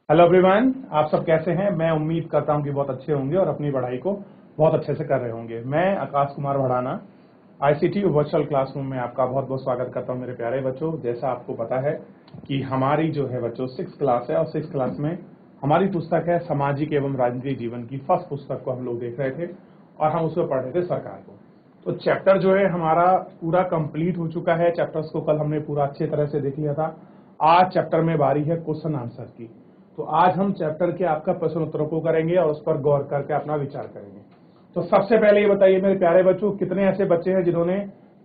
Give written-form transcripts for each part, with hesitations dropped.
Hello everyone, आप सब कैसे हैं। मैं उम्मीद करता हूं कि बहुत अच्छे होंगे और अपनी पढ़ाई को बहुत अच्छे से कर रहे होंगे। मैं Akash Kumar Bhadana ICT virtual classroom में आपका बहुत बहुत स्वागत करता हूं मेरे प्यारे बच्चों। जैसा आपको पता है कि हमारी जो है बच्चों 6th क्लास है और 6th क्लास में हमारी पुस्तक है सामाजिक एवं राजनीतिक जीवन की फर्स्ट पुस्तक को हम लोग देख रहे थे और हम उसमें पढ़ रहे थे सरकार को। तो चैप्टर जो है हमारा पूरा कंप्लीट हो चुका है। चैप्टर्स को कल हमने पूरा अच्छे तरह से देख लिया था। आज चैप्टर में बारी है क्वेश्चन आंसर की। तो आज हम चैप्टर के आपका प्रश्न उत्तरों को करेंगे और उस पर गौर करके अपना विचार करेंगे। तो सबसे पहले ये बताइए मेरे प्यारे बच्चों, कितने ऐसे बच्चे हैं जिन्होंने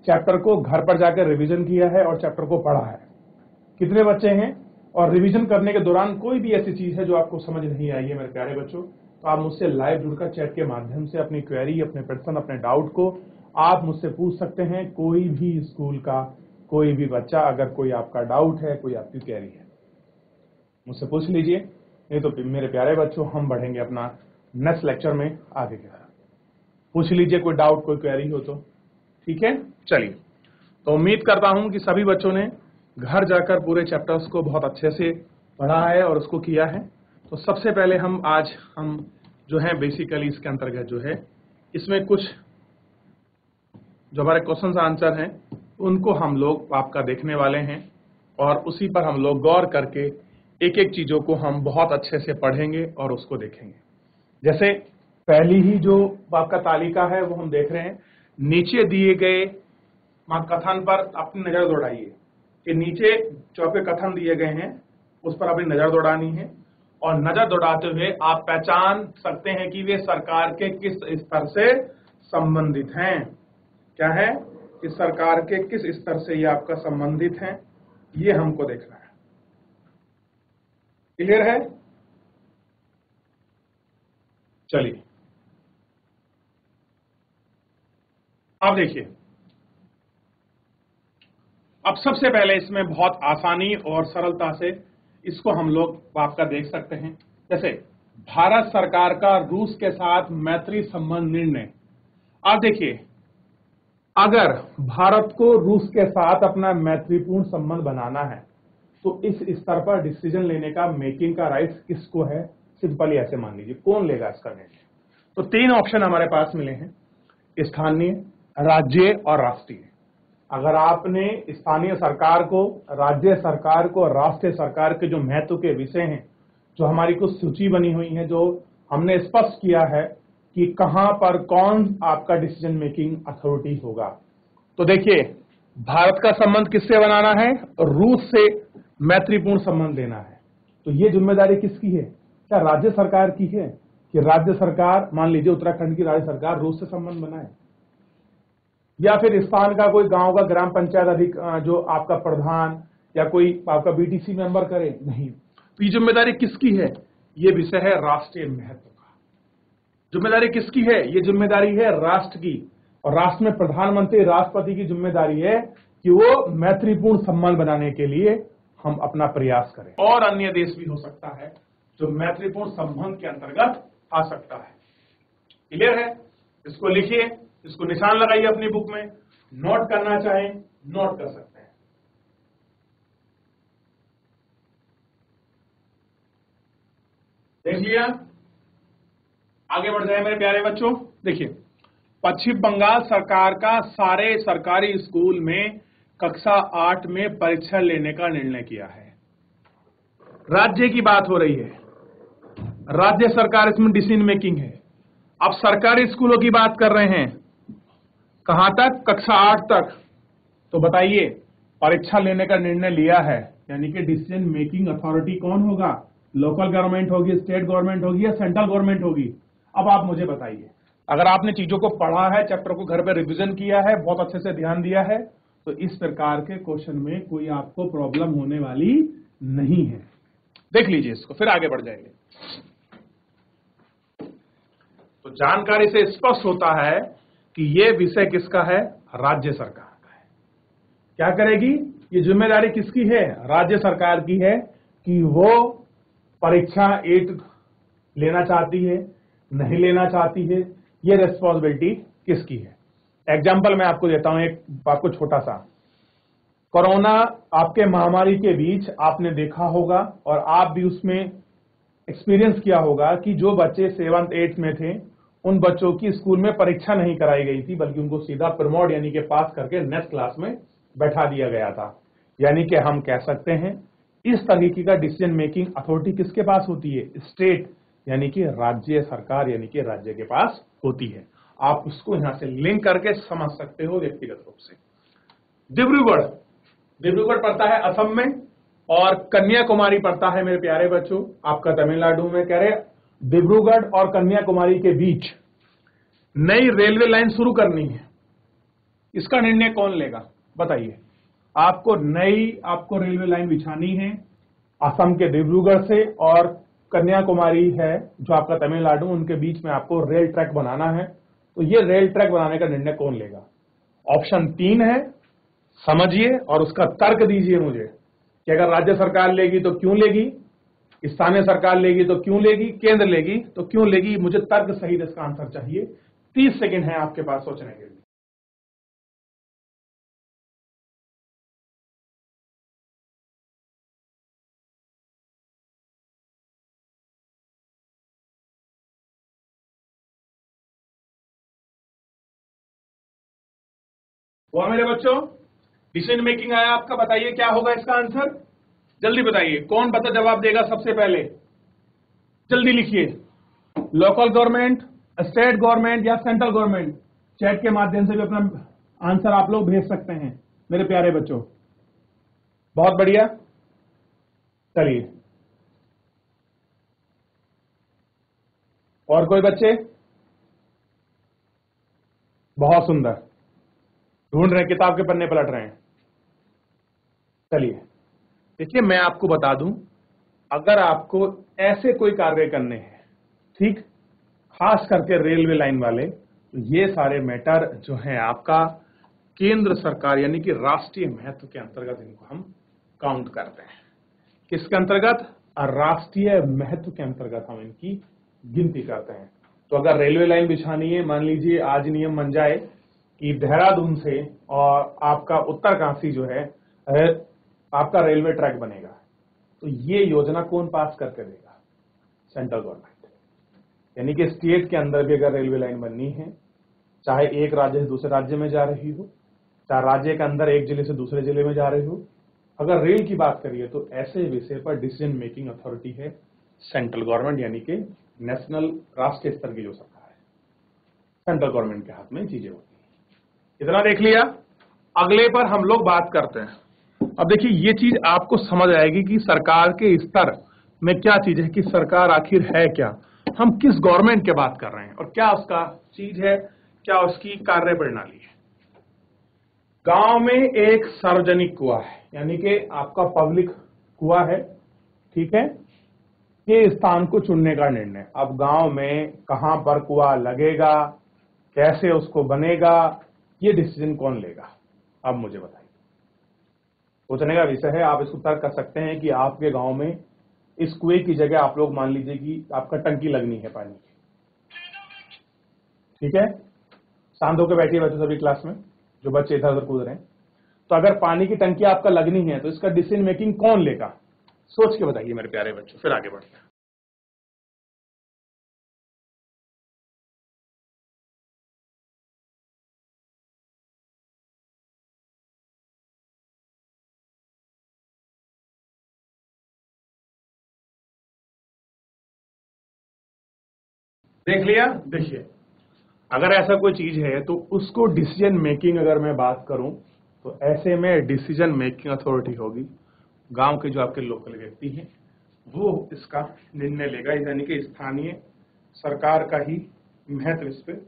चैप्टर को घर पर जाकर रिवीजन किया है और चैप्टर को पढ़ा है? कितने बच्चे हैं? और रिवीजन करने के दौरान कोई भी ऐसी चीज है जो आपको समझ नहीं आई है मेरे प्यारे बच्चों, तो आप मुझसे लाइव जुड़कर चैट के माध्यम से अपनी क्वेरी, अपने प्रश्न, अपने डाउट को आप मुझसे पूछ सकते हैं। कोई भी स्कूल का कोई भी बच्चा, अगर कोई आपका डाउट है, कोई आपकी क्वेरी है, मुझसे पूछ लीजिए। नहीं तो मेरे प्यारे बच्चों हम बढ़ेंगे अपना नेक्स्ट लेक्चर में आगे की तरफ। पूछ लीजिए कोई डाउट, कोई क्वेरी हो तो। ठीक है, चलिए। तो उम्मीद करता हूं कि सभी बच्चों ने घर जाकर पूरे चैप्टर्स को बहुत अच्छे से पढ़ा है और उसको किया है। तो सबसे पहले हम जो है बेसिकली इसके अंतर्गत जो है इसमें कुछ जो हमारे क्वेश्चन आंसर हैं उनको हम लोग आपका देखने वाले हैं और उसी पर हम लोग गौर करके एक एक चीजों को हम बहुत अच्छे से पढ़ेंगे और उसको देखेंगे। जैसे पहली ही जो आपका तालिका है वो हम देख रहे हैं। नीचे दिए गए कथन पर अपनी नजर दौड़ाइए कि नीचे जो आपके कथन दिए गए हैं उस पर अपनी नजर दौड़ानी है और नजर दौड़ाते हुए आप पहचान सकते हैं कि वे सरकार के किस स्तर से संबंधित हैं। क्या है कि सरकार के किस स्तर से ये आपका संबंधित है, ये हमको देखना है। क्लियर है? चलिए अब देखिए। अब सबसे पहले इसमें बहुत आसानी और सरलता से इसको हम लोग आपका देख सकते हैं। जैसे भारत सरकार का रूस के साथ मैत्री संबंध निर्णय। अब देखिए, अगर भारत को रूस के साथ अपना मैत्रीपूर्ण संबंध बनाना है तो इस स्तर पर डिसीजन लेने का, मेकिंग का राइट किसको है? सिंपली ऐसे मान लीजिए, कौन लेगा इसका निर्णय? तो 3 ऑप्शन हमारे पास मिले हैं, स्थानीय, राज्य और राष्ट्रीय। अगर आपने स्थानीय सरकार को, राज्य सरकार को, राष्ट्रीय सरकार के जो महत्व के विषय हैं, जो हमारी कुछ सूची बनी हुई है, जो हमने स्पष्ट किया है कि कहां पर कौन आपका डिसीजन मेकिंग अथॉरिटी होगा। तो देखिए, भारत का संबंध किससे बनाना है? रूस से मैत्रीपूर्ण संबंध लेना है। तो ये जिम्मेदारी किसकी है? क्या राज्य सरकार की है कि राज्य सरकार, मान लीजिए उत्तराखंड की राज्य सरकार रूस से संबंध बनाए, या फिर स्थान का कोई गांव का ग्राम पंचायत जो आपका प्रधान या कोई आपका बीटीसी मेंबर करे? नहीं। तो ये जिम्मेदारी किसकी है? ये विषय है राष्ट्रीय महत्व का। जिम्मेदारी किसकी है? ये जिम्मेदारी है राष्ट्र की। और राष्ट्र में प्रधानमंत्री, राष्ट्रपति की जिम्मेदारी है कि वो मैत्रीपूर्ण संबंध बनाने के लिए हम अपना प्रयास करें। और अन्य देश भी हो सकता है जो मैत्रीपूर्ण संबंध के अंतर्गत आ सकता है। क्लियर है? इसको लिखिए, इसको निशान लगाइए अपनी बुक में। नोट करना चाहें नोट कर सकते हैं। देख लिया? आगे बढ़ जाए मेरे प्यारे बच्चों। देखिए, पश्चिम बंगाल सरकार का सारे सरकारी स्कूल में कक्षा 8 में परीक्षा लेने का निर्णय किया है। राज्य की बात हो रही है, राज्य सरकार इसमें डिसीजन मेकिंग है। अब सरकारी स्कूलों की बात कर रहे हैं, कहां तक? कक्षा 8 तक। तो बताइए, परीक्षा लेने का निर्णय लिया है, यानी कि डिसीजन मेकिंग अथॉरिटी कौन होगा? लोकल गवर्नमेंट होगी, स्टेट गवर्नमेंट होगी या सेंट्रल गवर्नमेंट होगी? अब आप मुझे बताइए, अगर आपने चीजों को पढ़ा है, चैप्टर को घर पर रिवीजन किया है, बहुत अच्छे से ध्यान दिया है, तो इस प्रकार के क्वेश्चन में कोई आपको प्रॉब्लम होने वाली नहीं है। देख लीजिए इसको, फिर आगे बढ़ जाएंगे। तो जानकारी से स्पष्ट होता है कि यह विषय किसका है? राज्य सरकार का है। क्या करेगी? ये जिम्मेदारी किसकी है? राज्य सरकार की है कि वो परीक्षा 8 लेना चाहती है, नहीं लेना चाहती है, ये रेस्पॉन्सिबिलिटी किसकी है? एग्जाम्पल मैं आपको देता हूं, एक आपको छोटा सा। कोरोना आपके महामारी के बीच आपने देखा होगा और आप भी उसमें एक्सपीरियंस किया होगा कि जो बच्चे 7th 8th में थे उन बच्चों की स्कूल में परीक्षा नहीं कराई गई थी, बल्कि उनको सीधा प्रमोट यानी कि पास करके नेक्स्ट क्लास में बैठा दिया गया था। यानी कि हम कह सकते हैं इस तरीके का डिसीजन मेकिंग अथॉरिटी किसके पास होती है? स्टेट यानी कि राज्य सरकार यानी कि राज्य के पास होती है। आप उसको यहां से लिंक करके समझ सकते हो व्यक्तिगत रूप से। डिब्रूगढ़, डिब्रूगढ़ पड़ता है असम में और कन्याकुमारी पड़ता है मेरे प्यारे बच्चों आपका तमिलनाडु में। कह रहे डिब्रूगढ़ और कन्याकुमारी के बीच नई रेलवे लाइन शुरू करनी है। इसका निर्णय कौन लेगा बताइए? आपको रेलवे लाइन बिछानी है असम के डिब्रूगढ़ से और कन्याकुमारी है जो आपका तमिलनाडु, उनके बीच में आपको रेल ट्रैक बनाना है। तो ये रेल ट्रैक बनाने का निर्णय कौन लेगा? ऑप्शन 3 है, समझिए और उसका तर्क दीजिए मुझे कि अगर राज्य सरकार लेगी तो क्यों लेगी, स्थानीय सरकार लेगी तो क्यों लेगी, केंद्र लेगी तो क्यों लेगी। मुझे तर्क सहित इसका आंसर चाहिए। 30 सेकंड है आपके पास सोचने के लिए। हुआ मेरे बच्चों? डिसीजन मेकिंग आया आपका, बताइए क्या होगा इसका आंसर? जल्दी बताइए, कौन बता जवाब देगा सबसे पहले? जल्दी लिखिए। लोकल गवर्नमेंट, स्टेट गवर्नमेंट या सेंट्रल गवर्नमेंट? चैट के माध्यम से भी अपना आंसर आप लोग भेज सकते हैं मेरे प्यारे बच्चों। बहुत बढ़िया, चलिए और कोई बच्चे? बहुत सुंदर, ढूंढ रहे हैं, किताब के पन्ने पलट रहे हैं। चलिए देखिए, मैं आपको बता दूं, अगर आपको ऐसे कोई कार्य करने हैं, ठीक, खास करके रेलवे लाइन वाले, तो ये सारे मैटर जो हैं आपका केंद्र सरकार यानी कि राष्ट्रीय महत्व के अंतर्गत इनको हम काउंट करते हैं। किसके अंतर्गत? राष्ट्रीय महत्व के अंतर्गत हम इनकी गिनती करते हैं। तो अगर रेलवे लाइन बिछानी है, मान लीजिए आज नियम बन जाए कि देहरादून से और आपका उत्तरकाशी जो है आपका रेलवे ट्रैक बनेगा, तो ये योजना कौन पास करके देगा? Central government. यानी कि स्टेट के अंदर भी अगर रेलवे लाइन बननी है, चाहे एक राज्य से दूसरे राज्य में जा रही हो, चाहे राज्य के अंदर एक जिले से दूसरे जिले में जा रही हो, अगर रेल की बात करिए तो ऐसे विषय पर डिसीजन मेकिंग अथॉरिटी है सेंट्रल गवर्नमेंट यानी कि नेशनल, राष्ट्रीय स्तर की जो सरकार है, सेंट्रल गवर्नमेंट के हाथ में चीजें होती हैं। इतना देख लिया। अगले पर हम लोग बात करते हैं। अब देखिए ये चीज आपको समझ आएगी कि सरकार के स्तर में क्या चीज है, कि सरकार आखिर है क्या, हम किस गवर्नमेंट की बात कर रहे हैं और क्या उसका चीज है, क्या उसकी कार्य प्रणाली है। गांव में एक सार्वजनिक कुआं है यानी कि आपका पब्लिक कुआं है, ठीक है। ये स्थान को चुनने का निर्णय, अब गांव में कहां पर कुआं लगेगा, कैसे उसको बनेगा, ये डिसीजन कौन लेगा? अब मुझे बताइए। सोचने का विषय है, आप इसको तर्क कर सकते हैं कि आपके गांव में इस कुएं की जगह आप लोग मान लीजिए कि आपका टंकी लगनी है पानी की, ठीक है। शांत होकर बैठिए बच्चों सभी क्लास में, जो बच्चे इधर उधर कूद रहे हैं। तो अगर पानी की टंकी आपका लगनी है तो इसका डिसीजन मेकिंग कौन लेगा? सोच के बताइए मेरे प्यारे बच्चों, फिर आगे बढ़ते हैं। देख लिया? देखिए, अगर ऐसा कोई चीज है तो उसको डिसीजन मेकिंग अगर मैं बात करूं तो ऐसे में डिसीजन मेकिंग अथॉरिटी होगी गांव के जो आपके लोकल व्यक्ति हैं, वो इसका निर्णय लेगा। यानी कि स्थानीय सरकार का ही महत्व इस पर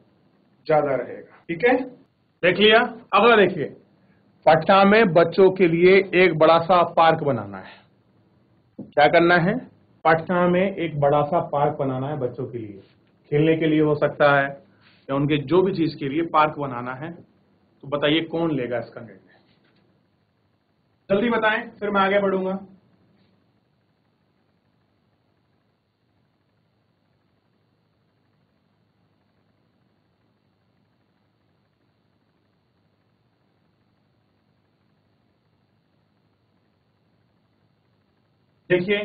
ज्यादा रहेगा, ठीक है। देख लिया। अगला देखिए, पटना में बच्चों के लिए एक बड़ा सा पार्क बनाना है। क्या करना है? पटना में एक बड़ा सा पार्क बनाना है बच्चों के लिए, खेलने के लिए हो सकता है या उनके जो भी चीज के लिए पार्क बनाना है। तो बताइए कौन लेगा इसका निर्णय? जल्दी बताएं, फिर मैं आगे बढ़ूंगा। देखिए,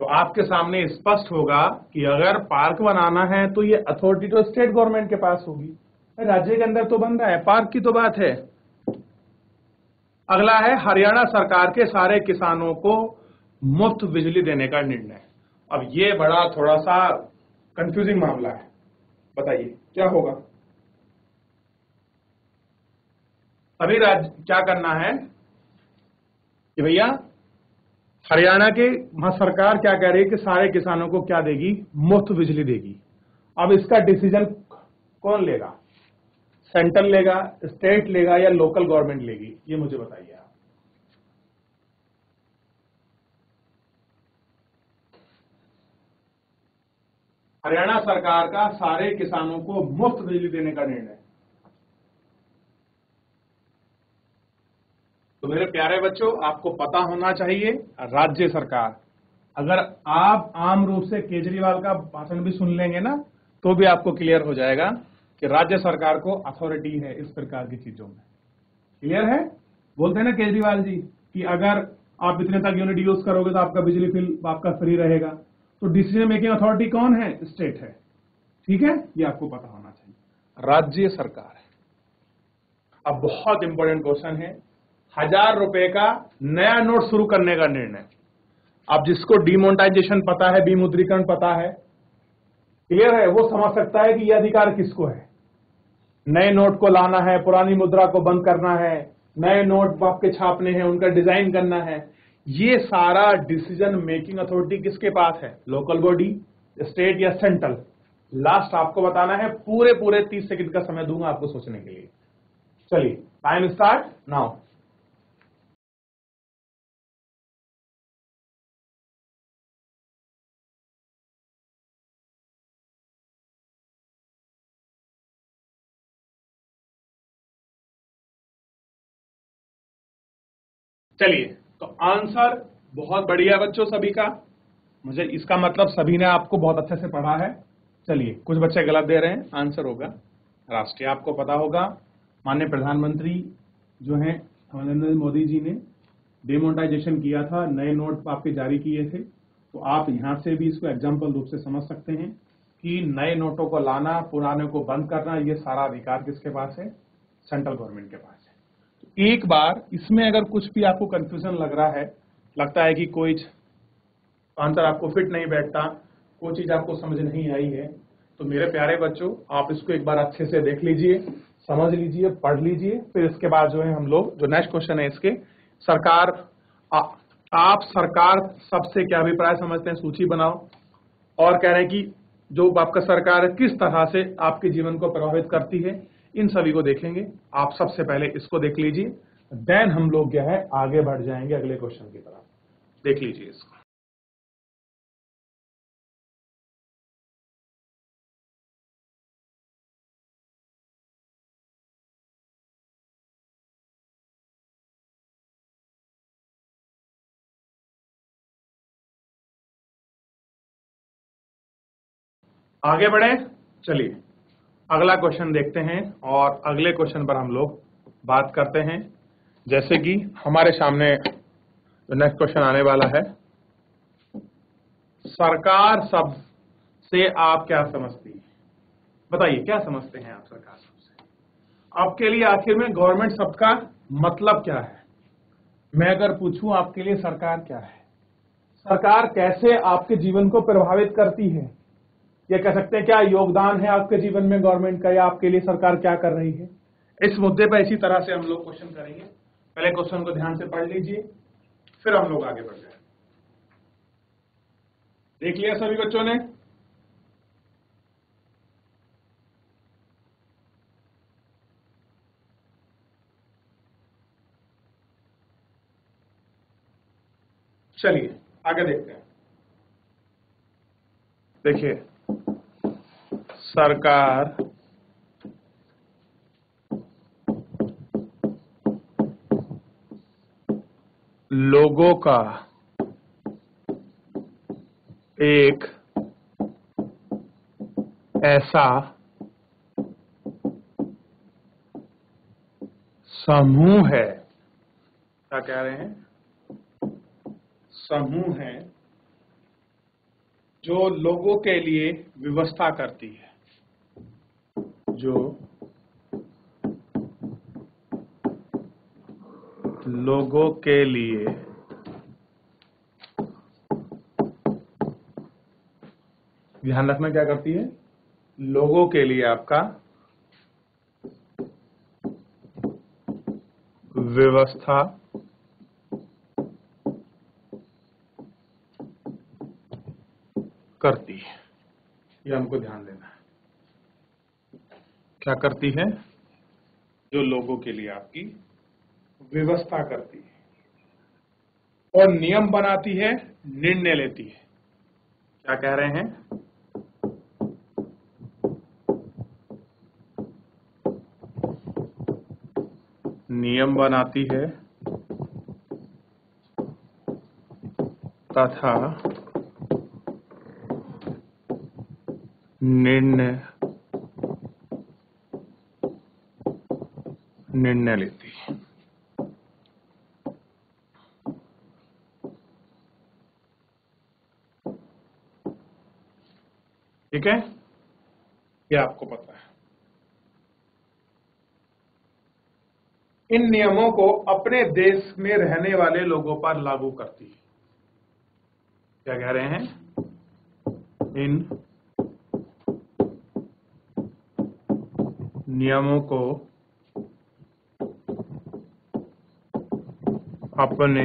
तो आपके सामने स्पष्ट होगा कि अगर पार्क बनाना है तो ये अथॉरिटी तो स्टेट गवर्नमेंट के पास होगी, राज्य के अंदर तो बन रहा है, पार्क की तो बात है। अगला है हरियाणा सरकार के सारे किसानों को मुफ्त बिजली देने का निर्णय। अब ये बड़ा थोड़ा सा कंफ्यूजिंग मामला है, बताइए क्या होगा। अभी राज्य क्या करना है कि भैया हरियाणा के वहां सरकार क्या कह रही है कि सारे किसानों को क्या देगी, मुफ्त बिजली देगी। अब इसका डिसीजन कौन लेगा, सेंट्रल लेगा, स्टेट लेगा या लोकल गवर्नमेंट लेगी, ये मुझे बताइए आप। हरियाणा सरकार का सारे किसानों को मुफ्त बिजली देने का निर्णय। तो मेरे प्यारे बच्चों, आपको पता होना चाहिए राज्य सरकार। अगर आप आम रूप से केजरीवाल का भाषण भी सुन लेंगे ना तो भी आपको क्लियर हो जाएगा कि राज्य सरकार को अथॉरिटी है इस प्रकार की चीजों में। क्लियर है? बोलते हैं ना केजरीवाल जी कि अगर आप इतने तक यूनिट यूज करोगे तो आपका बिजली बिल आपका फ्री रहेगा। तो डिसीजन मेकिंग अथॉरिटी कौन है? स्टेट है। ठीक है, ये आपको पता होना चाहिए, राज्य सरकार है। अब बहुत इंपॉर्टेंट क्वेश्चन है, 1000 रुपए का नया नोट शुरू करने का निर्णय। अब जिसको डिमोनेटाइजेशन पता है, विमुद्रीकरण पता है, क्लियर है, वो समझ सकता है कि यह अधिकार किसको है। नए नोट को लाना है, पुरानी मुद्रा को बंद करना है, नए नोट आपके छापने हैं, उनका डिजाइन करना है, ये सारा डिसीजन मेकिंग अथॉरिटी किसके पास है? लोकल बॉडी, स्टेट या सेंट्रल। लास्ट आपको बताना है, पूरे पूरे 30 सेकंड का समय दूंगा आपको सोचने के लिए। चलिए टाइम स्टार्ट नाउ। चलिए, तो आंसर बहुत बढ़िया बच्चों सभी का, मुझे इसका मतलब सभी ने आपको बहुत अच्छे से पढ़ा है। चलिए, कुछ बच्चे गलत दे रहे हैं, आंसर होगा राष्ट्रीय। आपको पता होगा माननीय प्रधानमंत्री जो हैं नरेंद्र मोदी जी ने डिमोनेटाइजेशन किया था, नए नोट आपके जारी किए थे। तो आप यहां से भी इसको एग्जाम्पल रूप से समझ सकते हैं कि नए नोटों को लाना, पुराने को बंद करना, ये सारा अधिकार किसके पास है? सेंट्रल गवर्नमेंट के पास है। एक बार इसमें अगर कुछ भी आपको कंफ्यूजन लग रहा है, लगता है कि कोई आंसर आपको फिट नहीं बैठता, कोई चीज आपको समझ नहीं आई है, तो मेरे प्यारे बच्चों आप इसको एक बार अच्छे से देख लीजिए, समझ लीजिए, पढ़ लीजिए। फिर इसके बाद जो है हम लोग जो नेक्स्ट क्वेश्चन है इसके सरकार आप सरकार सबसे क्या अभिप्राय समझते हैं, सूची बनाओ। और कह रहे हैं कि जो आपका सरकार है किस तरह से आपके जीवन को प्रभावित करती है, इन सभी को देखेंगे। आप सबसे पहले इसको देख लीजिए, देन हम लोग क्या है आगे बढ़ जाएंगे अगले क्वेश्चन की तरफ। देख लीजिए इसको। आगे बढ़े, चलिए अगला क्वेश्चन देखते हैं और अगले क्वेश्चन पर हम लोग बात करते हैं। जैसे कि हमारे सामने नेक्स्ट क्वेश्चन आने वाला है, सरकार शब्द से आप क्या समझती हैं? बताइए क्या समझते हैं आप सरकार शब्द से? आपके लिए आखिर में गवर्नमेंट शब्द का मतलब क्या है? मैं अगर पूछूं आपके लिए सरकार क्या है, सरकार कैसे आपके जीवन को प्रभावित करती है, या कह सकते हैं क्या योगदान है आपके जीवन में गवर्नमेंट का, या आपके लिए सरकार क्या कर रही है, इस मुद्दे पर इसी तरह से हम लोग क्वेश्चन करेंगे। पहले क्वेश्चन को ध्यान से पढ़ लीजिए, फिर हम लोग आगे बढ़ जाए। देख लिया सभी बच्चों ने? चलिए आगे देखते हैं। देखिए, सरकार लोगों का एक ऐसा समूह है, क्या कह रहे हैं? समूह है जो लोगों के लिए व्यवस्था करती है, जो लोगों के लिए ध्यान रखना क्या करती है, लोगों के लिए आपका व्यवस्था करती है। ये हमको ध्यान देना है, क्या करती है, जो लोगों के लिए आपकी व्यवस्था करती है और नियम बनाती है, निर्णय लेती है। क्या कह रहे हैं, नियम बनाती है तथा निर्णय लेती है। ठीक है, ये आपको पता है। इन नियमों को अपने देश में रहने वाले लोगों पर लागू करती है। क्या कह रहे हैं, इन नियमों को अपने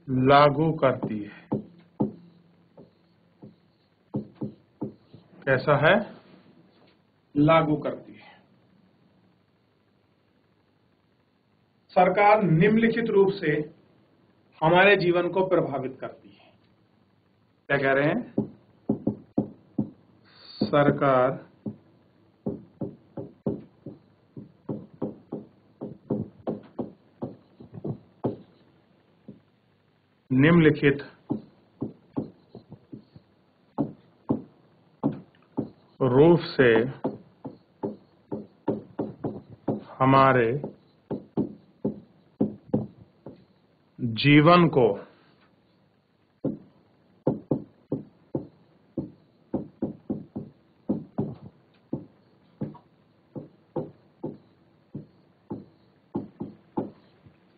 लागू करती है। कैसा है, लागू करती है। सरकार निम्नलिखित रूप से हमारे जीवन को प्रभावित करती है। क्या कह रहे हैं, सरकार निम्नलिखित रूप से हमारे जीवन को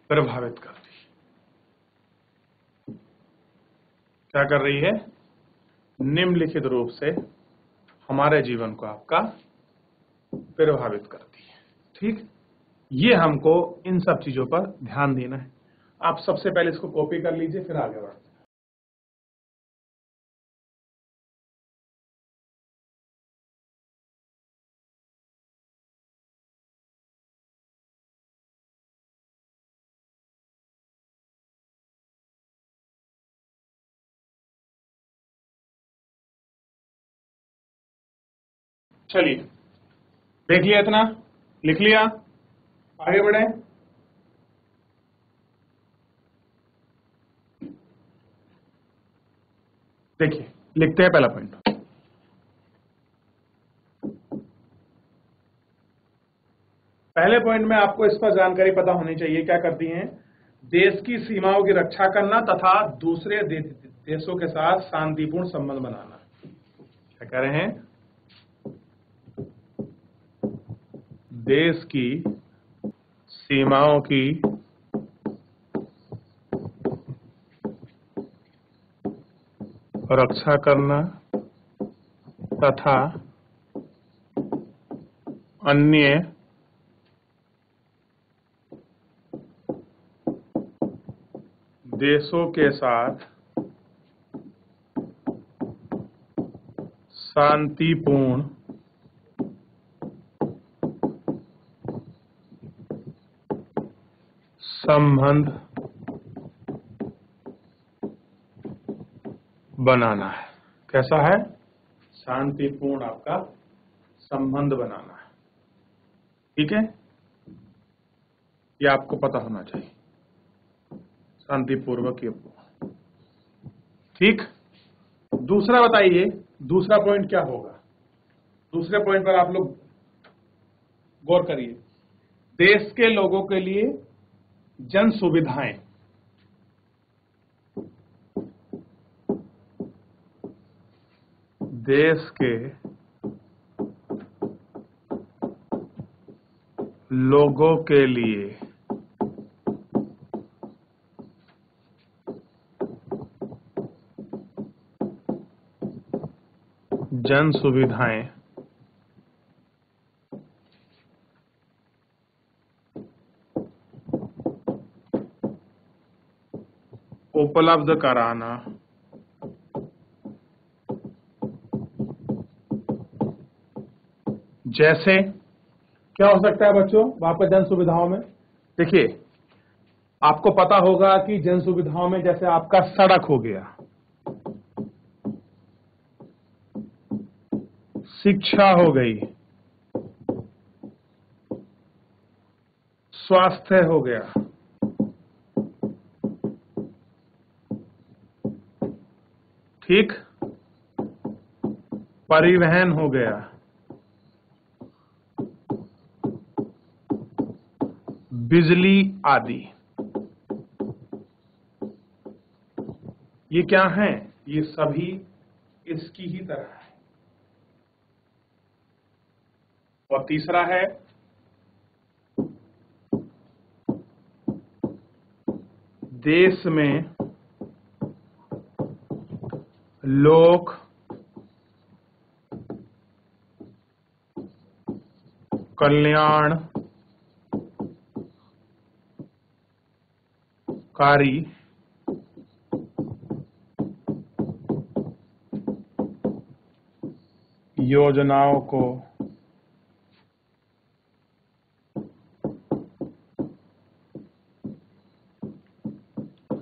प्रभावित करती है। क्या कर रही है, निम्नलिखित रूप से हमारे जीवन को आपका प्रभावित करती है। ठीक, ये हमको इन सब चीजों पर ध्यान देना है। आप सबसे पहले इसको कॉपी कर लीजिए, फिर आगे बढ़ते हैं। चलिए, देख लिया, इतना लिख लिया, आगे बढ़े। देखिए, लिखते हैं पहला पॉइंट। पहले पॉइंट में आपको इस पर जानकारी पता होनी चाहिए। क्या करती हैं, देश की सीमाओं की रक्षा करना तथा दूसरे देशों के साथ शांतिपूर्ण संबंध बनाना। क्या कह रहे हैं, देश की सीमाओं की रक्षा करना तथा अन्य देशों के साथ शांतिपूर्ण संबंध बनाना है। कैसा है, शांतिपूर्ण आपका संबंध बनाना है। ठीक है, ये आपको पता होना चाहिए, शांतिपूर्वक ये। ठीक, दूसरा बताइए, दूसरा पॉइंट क्या होगा। दूसरे पॉइंट पर आप लोग गौर करिए, देश के लोगों के लिए जन सुविधाएं। देश के लोगों के लिए जन सुविधाएं उपलब्ध कराना जैसे क्या हो सकता है बच्चों आपका जन सुविधाओं में? देखिए, आपको पता होगा कि जन सुविधाओं में जैसे आपका सड़क हो गया, शिक्षा हो गई, स्वास्थ्य हो गया, ठीक, परिवहन हो गया, बिजली आदि। ये क्या है? ये सभी इसकी ही तरह है। और तीसरा है देश में लोक कल्याणकारी योजनाओं को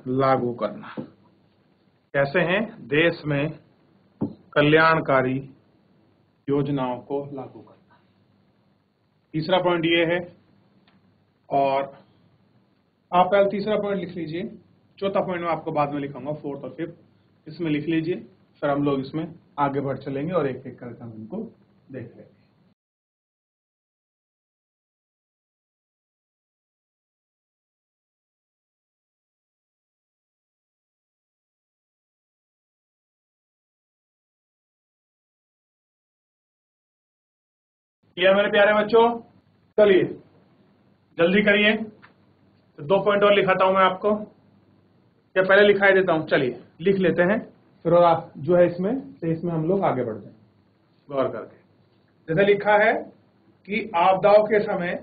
लागू करना। कैसे हैं? देश में कल्याणकारी योजनाओं को लागू करना। तीसरा पॉइंट ये है, और आप पहले तीसरा पॉइंट लिख लीजिए, चौथा पॉइंट मैं आपको बाद में लिखूंगा, फोर्थ और फिफ्थ इसमें लिख लीजिए, फिर हम लोग इसमें आगे बढ़ चलेंगे और एक एक करके हम इनको देख लेंगे। किया मेरे प्यारे बच्चों? चलिए जल्दी करिए। तो 2 पॉइंट और लिखाता हूं मैं आपको, या पहले लिखाई देता हूं? चलिए लिख लेते हैं, फिर और आप जो है इसमें हम लोग आगे बढ़ते हैं गौर करके। जैसे लिखा है कि आपदाओं के समय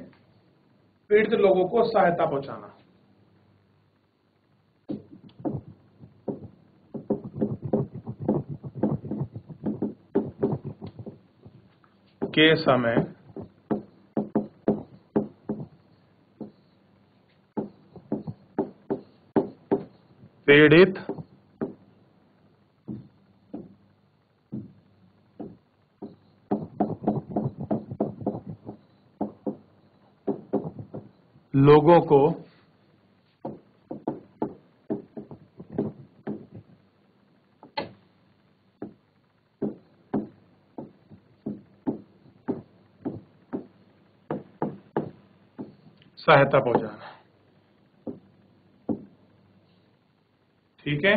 पीड़ित लोगों को सहायता पहुंचाना। के समय पीड़ित लोगों को सहायता पहुंचाना। ठीक है,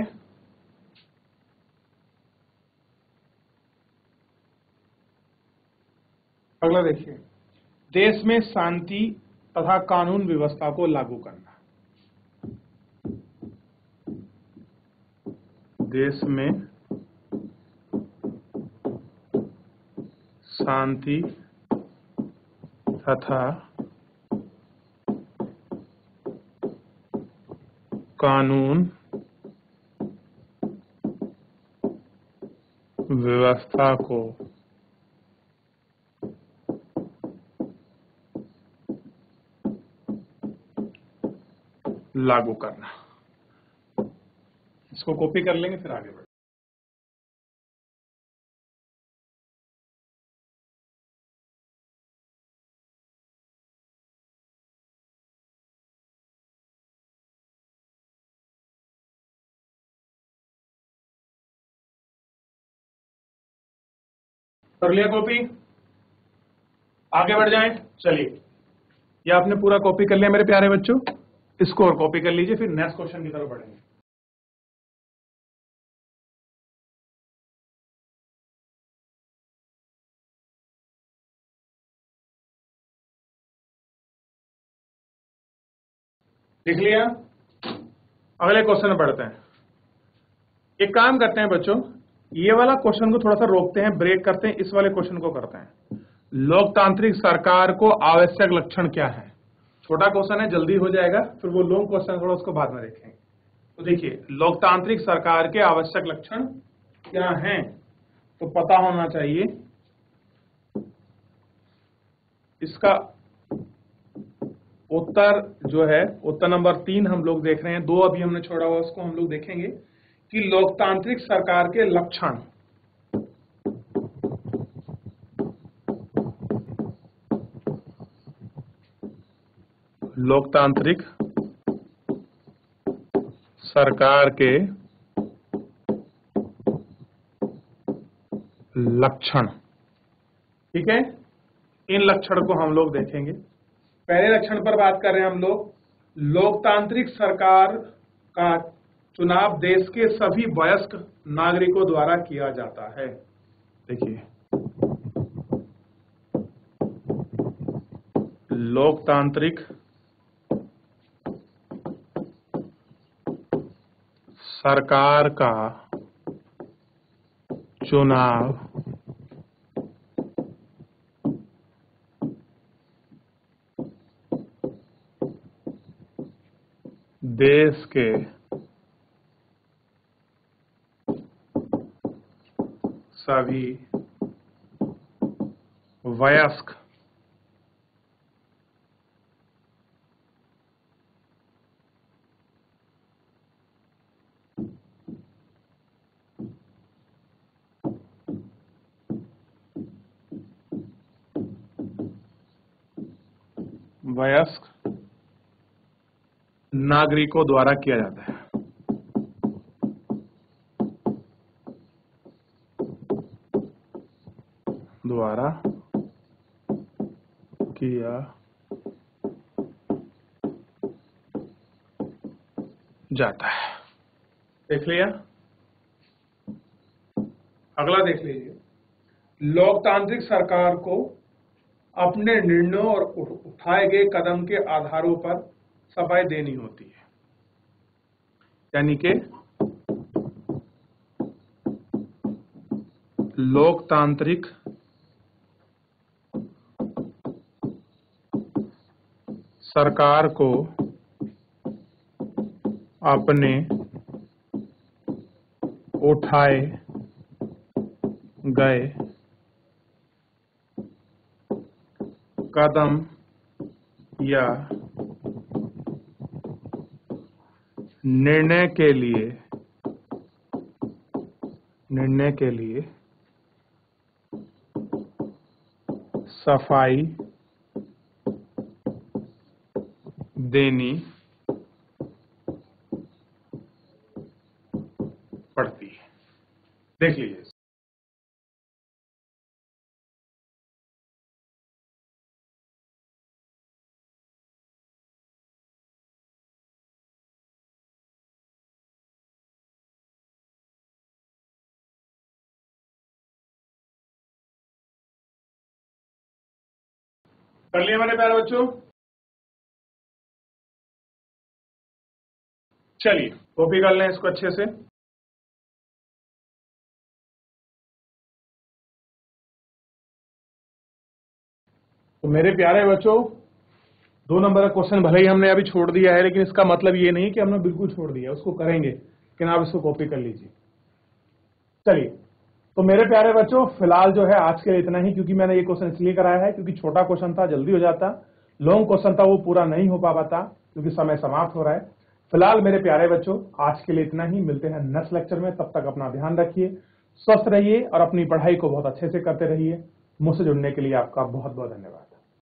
अगला देखिए, देश में शांति तथा कानून व्यवस्था को लागू करना। देश में शांति तथा कानून व्यवस्था को लागू करना। इसको कॉपी कर लेंगे, फिर आगे बढ़ेंगे। कर लिया कॉपी? आगे बढ़ जाएं। चलिए, ये आपने पूरा कॉपी कर लिया मेरे प्यारे बच्चों, इसको और कॉपी कर लीजिए, फिर नेक्स्ट क्वेश्चन की तरफ बढ़ेंगे। लिख लिया। अगले क्वेश्चन में बढ़ते हैं। एक काम करते हैं बच्चों, ये वाला क्वेश्चन को थोड़ा सा रोकते हैं, ब्रेक करते हैं, इस वाले क्वेश्चन को करते हैं। लोकतांत्रिक सरकार को आवश्यक लक्षण क्या है? छोटा क्वेश्चन है, जल्दी हो जाएगा, फिर वो लॉन्ग क्वेश्चन थोड़ा उसको बाद में देखेंगे। तो देखिए, लोकतांत्रिक सरकार के आवश्यक लक्षण क्या हैं, तो पता होना चाहिए। इसका उत्तर जो है, उत्तर नंबर 3 हम लोग देख रहे हैं, 2 अभी हमने छोड़ा हुआ, उसको हम लोग देखेंगे कि लोकतांत्रिक सरकार के लक्षण। लोकतांत्रिक सरकार के लक्षण, ठीक है। इन लक्षण को हम लोग देखेंगे। पहले लक्षण पर बात कर रहे हैं हम लोग। लोकतांत्रिक सरकार का चुनाव देश के सभी वयस्क नागरिकों द्वारा किया जाता है। देखिए, लोकतांत्रिक सरकार का चुनाव देश के सभी वयस्क नागरिकों द्वारा किया जाता है। द्वारा किया जाता है। देख लिया। अगला देख लीजिए। लोकतांत्रिक सरकार को अपने निर्णयों और उठाए गए कदम के आधारों पर सफाई देनी होती है। यानी कि लोकतांत्रिक सरकार को अपने उठाए गए कदम या निर्णय के लिए सफाई देनी पड़ती है। देख लीजिए। कर लिया मेरे प्यारे बच्चों? चलिए कॉपी कर लें इसको अच्छे से। तो मेरे प्यारे बच्चों, 2 नंबर का क्वेश्चन भले ही हमने अभी छोड़ दिया है, लेकिन इसका मतलब ये नहीं कि हमने बिल्कुल छोड़ दिया, उसको करेंगे, लेकिन आप इसको कॉपी कर लीजिए। चलिए, तो मेरे प्यारे बच्चों, फिलहाल जो है आज के लिए इतना ही, क्योंकि मैंने ये क्वेश्चन इसलिए कराया है क्योंकि छोटा क्वेश्चन था, जल्दी हो जाता। लॉन्ग क्वेश्चन था, वो पूरा नहीं हो पाता क्योंकि समय समाप्त हो रहा है। फिलहाल मेरे प्यारे बच्चों, आज के लिए इतना ही। मिलते हैं नेक्स्ट लेक्चर में। तब तक अपना ध्यान रखिए, स्वस्थ रहिए और अपनी पढ़ाई को बहुत अच्छे से करते रहिए। मुझसे जुड़ने के लिए आपका बहुत बहुत धन्यवाद।